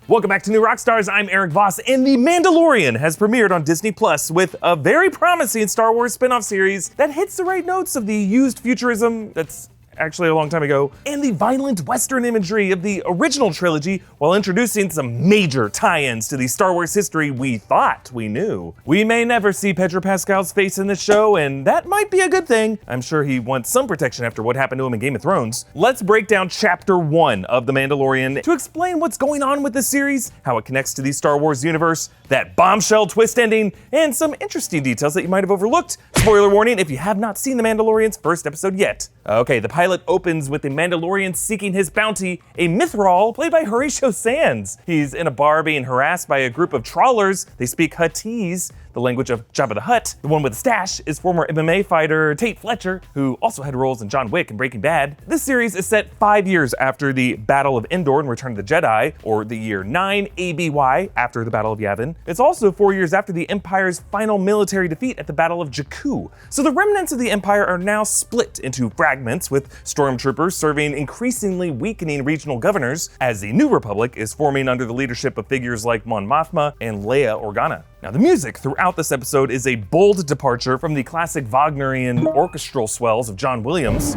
Welcome back to New Rockstars. I'm Erik Voss, and The Mandalorian has premiered on Disney Plus with a very promising Star Wars spin-off series that hits the right notes of the used futurism that's actually a long time ago, and the violent Western imagery of the original trilogy while introducing some major tie-ins to the Star Wars history we thought we knew. We may never see Pedro Pascal's face in this show, and that might be a good thing. I'm sure he wants some protection after what happened to him in Game of Thrones. Let's break down Chapter 1 of The Mandalorian to explain what's going on with this series, how it connects to the Star Wars universe, that bombshell twist ending, and some interesting details that you might have overlooked. Spoiler warning if you have not seen The Mandalorian's first episode yet. Okay, the pilot opens with the Mandalorian seeking his bounty, a Mythrol played by Horatio Sands. He's in a bar being harassed by a group of trawlers. They speak Huttese, the language of Jabba the Hutt. The one with the stash is former MMA fighter Tate Fletcher, who also had roles in John Wick and Breaking Bad. This series is set 5 years after the Battle of Endor and Return of the Jedi, or the year 9 ABY after the Battle of Yavin. It's also 4 years after the Empire's final military defeat at the Battle of Jakku. So the remnants of the Empire are now split into fragments, with stormtroopers serving increasingly weakening regional governors, as the New Republic is forming under the leadership of figures like Mon Mothma and Leia Organa. Now, the music throughout this episode is a bold departure from the classic Wagnerian orchestral swells of John Williams.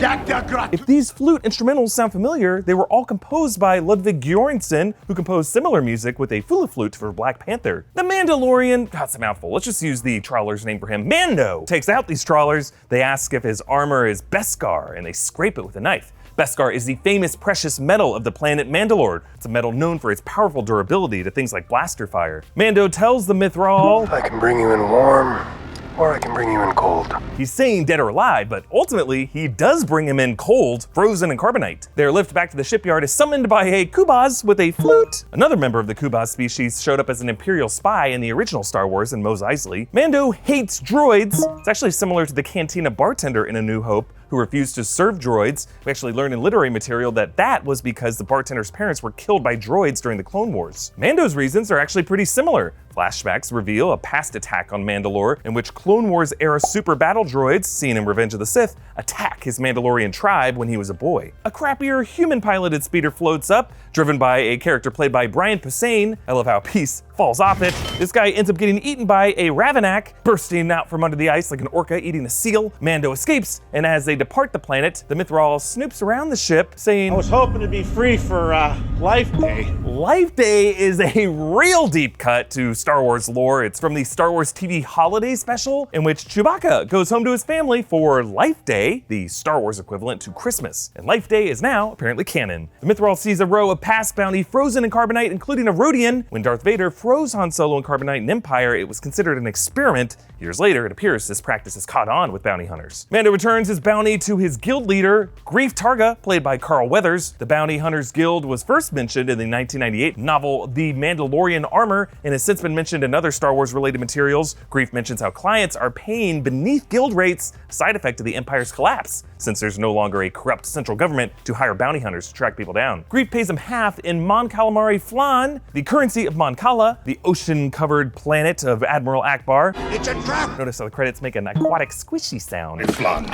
If these flute instrumentals sound familiar, they were all composed by Ludwig Göransson, who composed similar music with a Fula flute for Black Panther. The Mandalorian, that's a mouthful, let's just use the trawler's name for him, Mando, takes out these trawlers. They ask if his armor is Beskar, and they scrape it with a knife. Beskar is the famous precious metal of the planet Mandalore. It's a metal known for its powerful durability to things like blaster fire. Mando tells the Mythrol, I can bring you in warm, or I can bring you in cold. He's saying dead or alive, but ultimately he does bring him in cold, frozen in carbonite. Their lift back to the shipyard is summoned by a Kubaz with a flute. Another member of the Kubaz species showed up as an Imperial spy in the original Star Wars in Mos Eisley. Mando hates droids. It's actually similar to the Cantina bartender in A New Hope, who refused to serve droids. We actually learned in literary material that was because the bartender's parents were killed by droids during the Clone Wars. Mando's reasons are actually pretty similar. Flashbacks reveal a past attack on Mandalore in which Clone Wars era super battle droids, seen in Revenge of the Sith, attack his Mandalorian tribe when he was a boy. A crappier human-piloted speeder floats up, driven by a character played by Brian Posehn. I love how a piece falls off it. This guy ends up getting eaten by a Ravenak, bursting out from under the ice like an orca eating a seal. Mando escapes, and as they depart the planet, the Mythrol snoops around the ship, saying, I was hoping to be free for Life Day. Life Day is a real deep cut to Star Wars lore. It's from the Star Wars TV holiday special, in which Chewbacca goes home to his family for Life Day, the Star Wars equivalent to Christmas. And Life Day is now apparently canon. The Mythrol sees a row of past bounty frozen in carbonite, including a Rhodian. When Darth Vader froze Han Solo in carbonite in Empire, it was considered an experiment. Years later, it appears this practice has caught on with bounty hunters. Mando returns his bounty to his guild leader, Greef Targa, played by Carl Weathers. The Bounty Hunters Guild was first mentioned in the 1998 novel The Mandalorian Armor and has since been mentioned in other Star Wars related materials. Greef mentions how clients are paying beneath guild rates, a side effect of the Empire's collapse, since there's no longer a corrupt central government to hire bounty hunters to track people down. Greef pays him half in Mon Calamari Flan, the currency of Mon Cala, the ocean-covered planet of Admiral Akbar. It's a trap! Notice how the credits make an aquatic squishy sound. It's flan.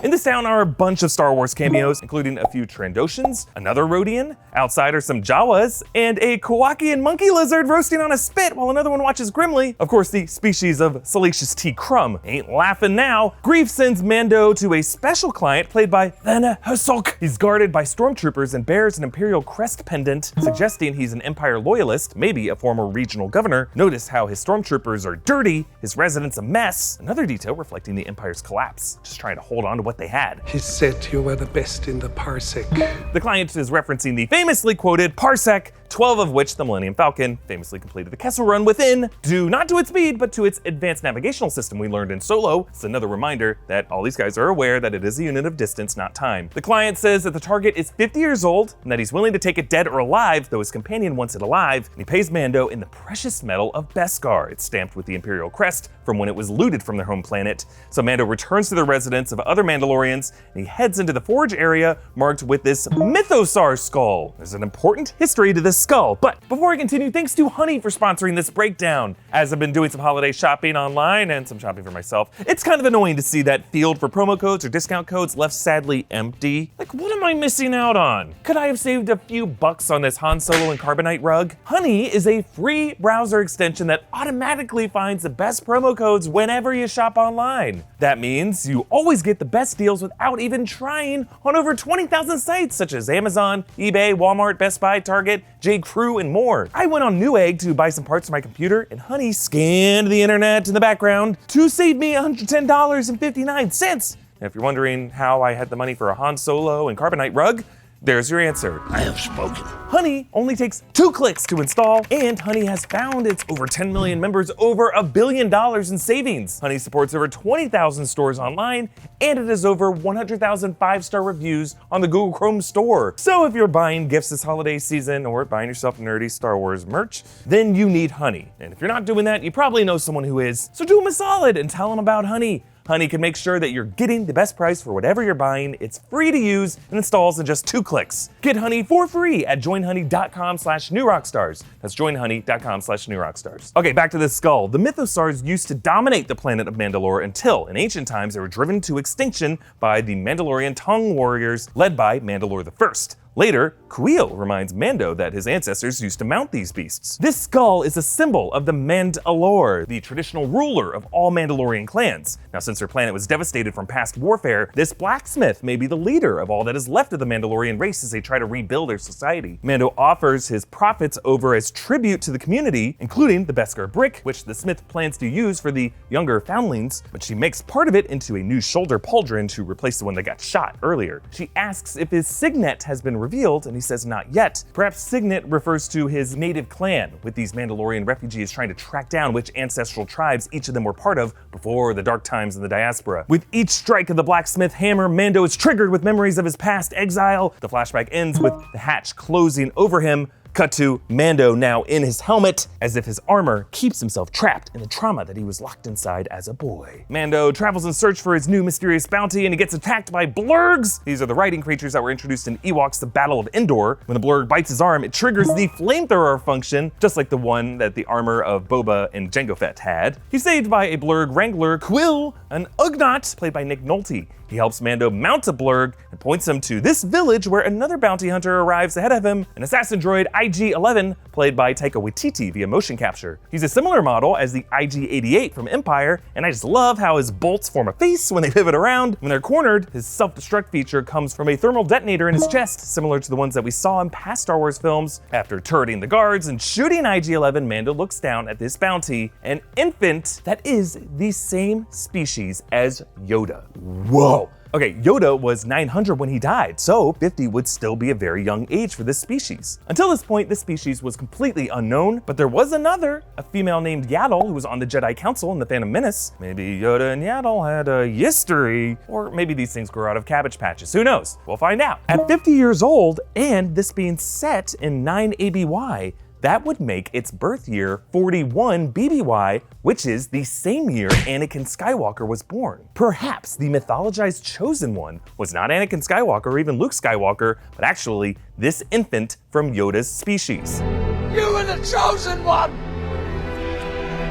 In this town are a bunch of Star Wars cameos, including a few Trandoshans, another Rhodian, outside are some Jawas, and a Kowakian monkey lizard roasting on a spit while another one watches grimly. Of course, the species of Salacious T. Crumb. Ain't laughing now. Greef sends Mando to a special client played by Werner Herzog. He's guarded by stormtroopers and bears an Imperial crest pendant, suggesting he's an Empire loyalist, maybe a former regional governor. Notice how his stormtroopers are dirty, his residence a mess. Another detail reflecting the Empire's collapse, just trying to hold on to what they had. He said you were the best in the parsec. The client is referencing the famously quoted parsec, 12 of which the Millennium Falcon famously completed the Kessel Run within, due not to its speed, but to its advanced navigational system we learned in Solo. It's another reminder that all these guys are aware that it is a unit of distance, not time. The client says that the target is 50 years old and that he's willing to take it dead or alive, though his companion wants it alive, and he pays Mando in the precious metal of Beskar. It's stamped with the Imperial crest from when it was looted from their home planet. So Mando returns to the residence of other Mandalorians, and he heads into the forge area marked with this Mythosaur skull. There's an important history to this skull. But before I continue, thanks to Honey for sponsoring this breakdown. As I've been doing some holiday shopping online and some shopping for myself, it's kind of annoying to see that field for promo codes or discount codes left sadly empty. Like, what am I missing out on? Could I have saved a few bucks on this Han Solo and Carbonite rug? Honey is a free browser extension that automatically finds the best promo codes whenever you shop online. That means you always get the best deals without even trying on over 20,000 sites such as Amazon, eBay, Walmart, Best Buy, Target, J.Crew, and more. I went on Newegg to buy some parts for my computer, and Honey scanned the internet in the background to save me $110.59. Now, if you're wondering how I had the money for a Han Solo and Carbonite rug, there's your answer. I have spoken. Honey only takes 2 clicks to install, and Honey has found its over 10 million members over $1 billion in savings. Honey supports over 20,000 stores online, and it has over 100,000 5-star reviews on the Google Chrome store. So if you're buying gifts this holiday season or buying yourself nerdy Star Wars merch, then you need Honey. And if you're not doing that, you probably know someone who is. So do them a solid and tell them about Honey. Honey can make sure that you're getting the best price for whatever you're buying. It's free to use and installs in just 2 clicks. Get Honey for free at joinhoney.com/newrockstars. That's joinhoney.com/newrockstars. Okay, back to this skull. The Mythosars used to dominate the planet of Mandalore until, in ancient times, they were driven to extinction by the Mandalorian Tongue Warriors led by Mandalore the First. Later, Kuiil reminds Mando that his ancestors used to mount these beasts. This skull is a symbol of the Mandalore, the traditional ruler of all Mandalorian clans. Now, since their planet was devastated from past warfare, this blacksmith may be the leader of all that is left of the Mandalorian race as they try to rebuild their society. Mando offers his profits over as tribute to the community, including the Beskar brick, which the smith plans to use for the younger foundlings, but she makes part of it into a new shoulder pauldron to replace the one that got shot earlier. She asks if his signet has been revealed, and he says not yet. Perhaps signet refers to his native clan, with these Mandalorian refugees trying to track down which ancestral tribes each of them were part of before the dark times in the diaspora. With each strike of the blacksmith hammer, Mando is triggered with memories of his past exile. The flashback ends with the hatch closing over him. Cut to Mando now in his helmet, as if his armor keeps himself trapped in the trauma that he was locked inside as a boy. Mando travels in search for his new mysterious bounty, and he gets attacked by blurgs. These are the riding creatures that were introduced in EWOKS: The Battle of Endor. When the blurg bites his arm, it triggers the flamethrower function, just like the one that the armor of Boba and Jango Fett had. He's saved by a blurg wrangler, Kuiil, an Ugnaught, played by Nick Nolte. He helps Mando mount a blurg and points him to this village where another bounty hunter arrives ahead of him, an assassin droid IG-11, played by Taika Waititi via motion capture. He's a similar model as the IG-88 from Empire, and I just love how his bolts form a face when they pivot around. When they're cornered, his self-destruct feature comes from a thermal detonator in his chest, similar to the ones that we saw in past Star Wars films. After turreting the guards and shooting IG-11, Mando looks down at this bounty, an infant that is the same species as Yoda. Whoa! Okay, Yoda was 900 when he died, so 50 would still be a very young age for this species. Until this point, this species was completely unknown, but there was another, a female named Yaddle, who was on the Jedi Council in The Phantom Menace. Maybe Yoda and Yaddle had a history, or maybe these things grew out of cabbage patches, who knows? We'll find out. At 50 years old, and this being set in 9 ABY, that would make its birth year 41 BBY, which is the same year Anakin Skywalker was born. Perhaps the mythologized Chosen One was not Anakin Skywalker or even Luke Skywalker, but actually this infant from Yoda's species. You are the chosen one!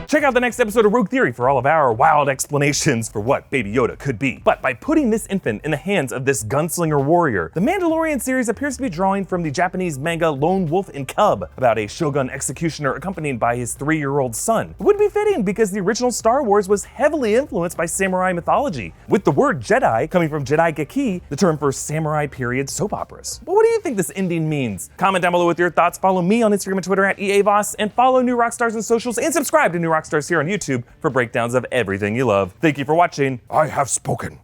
Check out the next episode of Rogue Theory for all of our wild explanations for what Baby Yoda could be. But by putting this infant in the hands of this gunslinger warrior, the Mandalorian series appears to be drawing from the Japanese manga Lone Wolf and Cub, about a shogun executioner accompanied by his 3-year-old son. It would be fitting because the original Star Wars was heavily influenced by samurai mythology, with the word Jedi coming from Jedi Geki, the term for samurai period soap operas. But what do you think this ending means? Comment down below with your thoughts. Follow me on Instagram and Twitter at EA Voss, and follow New Rockstars on socials, and subscribe to New Rockstars here on YouTube for breakdowns of everything you love. Thank you for watching. I have spoken.